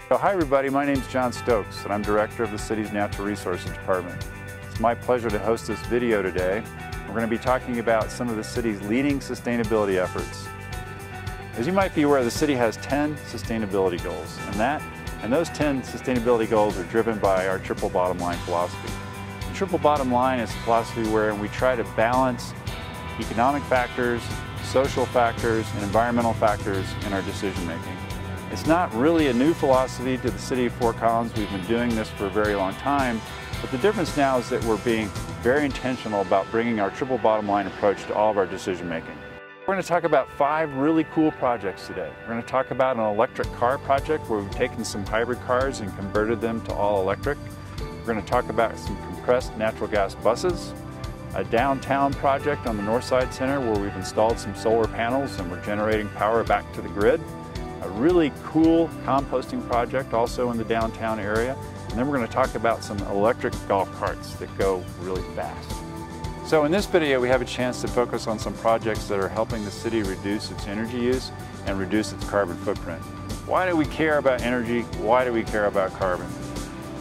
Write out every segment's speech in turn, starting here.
So, hi everybody, my name is John Stokes and I'm Director of the city's Natural Resources Department. It's my pleasure to host this video today. We're going to be talking about some of the city's leading sustainability efforts. As you might be aware, the city has 10 sustainability goals, and those 10 sustainability goals are driven by our triple bottom line philosophy. The triple bottom line is a philosophy wherein we try to balance economic factors, social factors, and environmental factors in our decision making. It's not really a new philosophy to the city of Fort Collins. We've been doing this for a very long time, but the difference now is that we're being very intentional about bringing our triple bottom line approach to all of our decision making. We're going to talk about 5 really cool projects today. We're going to talk about an electric car project where we've taken some hybrid cars and converted them to all electric. We're going to talk about some compressed natural gas buses, a downtown project on the Northside Center where we've installed some solar panels and we're generating power back to the grid. A really cool composting project also in the downtown area. And then we're going to talk about some electric golf carts that go really fast. So in this video we have a chance to focus on some projects that are helping the city reduce its energy use and reduce its carbon footprint. Why do we care about energy? Why do we care about carbon?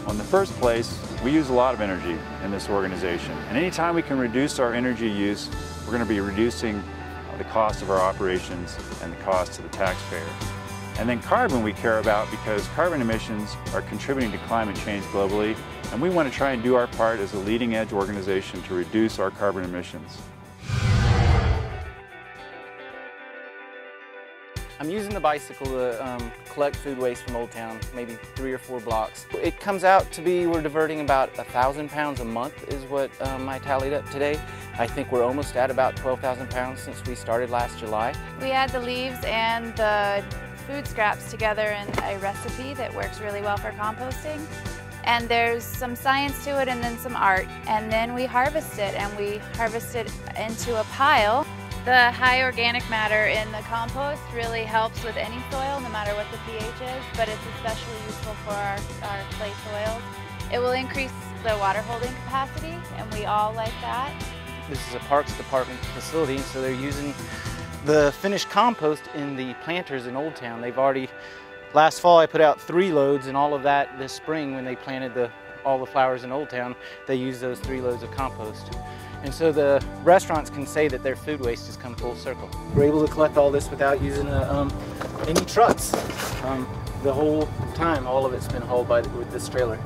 Well, in the first place, we use a lot of energy in this organization. And anytime we can reduce our energy use, we're going to be reducing the cost of our operations and the cost to the taxpayer. And then carbon we care about because carbon emissions are contributing to climate change globally, and we want to try and do our part as a leading edge organization to reduce our carbon emissions. I'm using the bicycle to collect food waste from Old Town, maybe 3 or 4 blocks. It comes out to be we're diverting about 1,000 pounds a month is what I tallied up today. I think we're almost at about 12,000 pounds since we started last July. We add the leaves and the food scraps together in a recipe that works really well for composting. And there's some science to it and then some art. And then we harvest it, and we harvest it into a pile. The high organic matter in the compost really helps with any soil, no matter what the pH is, but it's especially useful for our clay soils. It will increase the water holding capacity, and we all like that. This is a Parks Department facility, so they're using the finished compost in the planters in Old Town. They've already, last fall I put out 3 loads, and all of that this spring when they planted all the flowers in Old Town, they used those 3 loads of compost. And so the restaurants can say that their food waste has come full circle. We're able to collect all this without using any trucks. The whole time, all of it's been hauled with this trailer.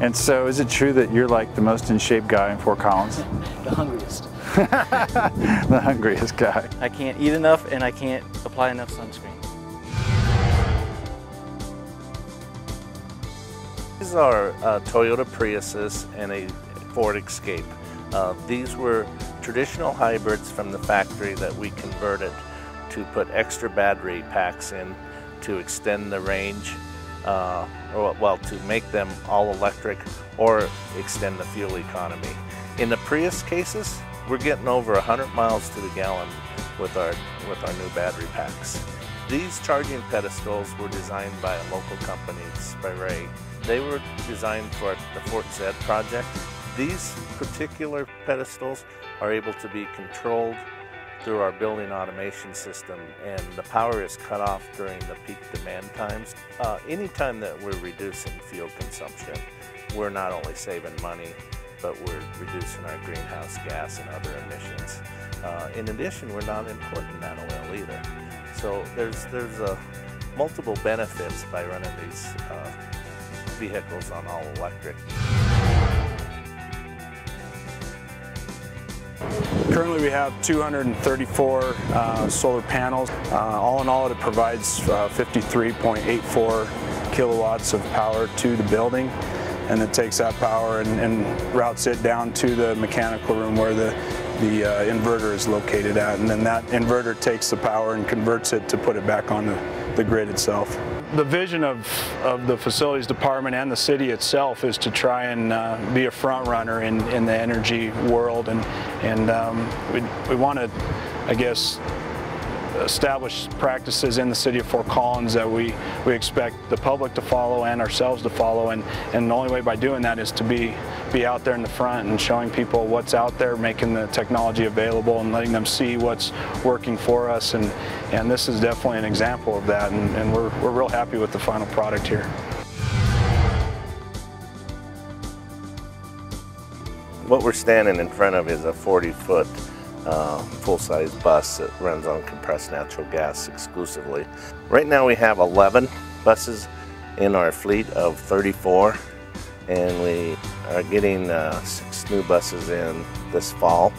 And so is it true that you're like the most in shape guy in Fort Collins? The hungriest. The hungriest guy. I can't eat enough and I can't apply enough sunscreen. These are Toyota Priuses and a Ford Escape. These were traditional hybrids from the factory that we converted to put extra battery packs in to extend the range, to make them all electric or extend the fuel economy. In the Prius cases, we're getting over 100 miles to the gallon with our new battery packs. These charging pedestals were designed by a local company, Spirae. They were designed for the Fort Zed project. These particular pedestals are able to be controlled through our building automation system, and the power is cut off during the peak demand times. Anytime that we're reducing fuel consumption, we're not only saving money, but we're reducing our greenhouse gas and other emissions. In addition, we're not importing that oil either. So there's multiple benefits by running these vehicles on all electric. Currently we have 234 solar panels. All in all, it provides 53.84 kilowatts of power to the building, and it takes that power and routes it down to the mechanical room where the inverter is located at, and then that inverter takes the power and converts it to put it back on the grid itself. The vision of the facilities department and the city itself is to try and be a front runner in the energy world, and we want to, I guess, establish practices in the city of Fort Collins that we expect the public to follow and ourselves to follow, and the only way by doing that is to be out there in the front and showing people what's out there, making the technology available and letting them see what's working for us, and this is definitely an example of that, and we're real happy with the final product here. What we're standing in front of is a 40-foot full-size bus that runs on compressed natural gas exclusively. Right now we have 11 buses in our fleet of 34, and we are getting 6 new buses in this fall.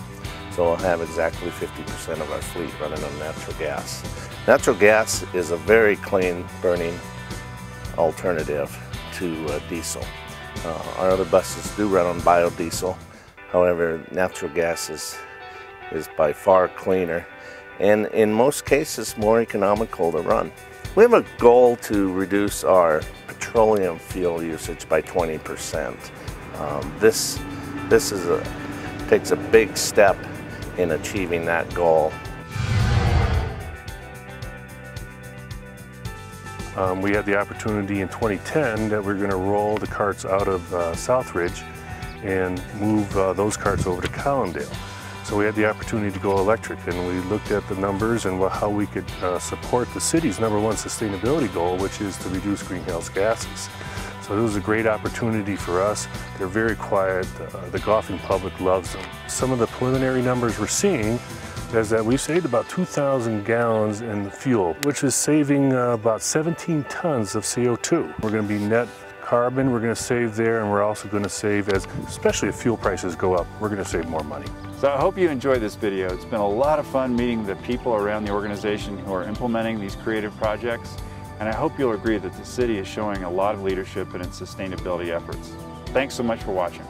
So we'll have exactly 50% of our fleet running on natural gas. Natural gas is a very clean burning alternative to diesel. Our other buses do run on biodiesel. However, natural gas is by far cleaner and in most cases more economical to run. We have a goal to reduce our petroleum fuel usage by 20%. This takes a big step in achieving that goal. We had the opportunity in 2010 that we're going to roll the carts out of Southridge and move those carts over to Collindale. So we had the opportunity to go electric, and we looked at the numbers and how we could support the city's #1 sustainability goal, which is to reduce greenhouse gases. So it was a great opportunity for us. They're very quiet. The golfing public loves them. Some of the preliminary numbers we're seeing is that we've saved about 2,000 gallons in fuel, which is saving about 17 tons of CO2. We're going to be net carbon, we're going to save there, and we're also going to save, especially if fuel prices go up, we're going to save more money. So I hope you enjoyed this video. It's been a lot of fun meeting the people around the organization who are implementing these creative projects, and I hope you'll agree that the city is showing a lot of leadership in its sustainability efforts. Thanks so much for watching.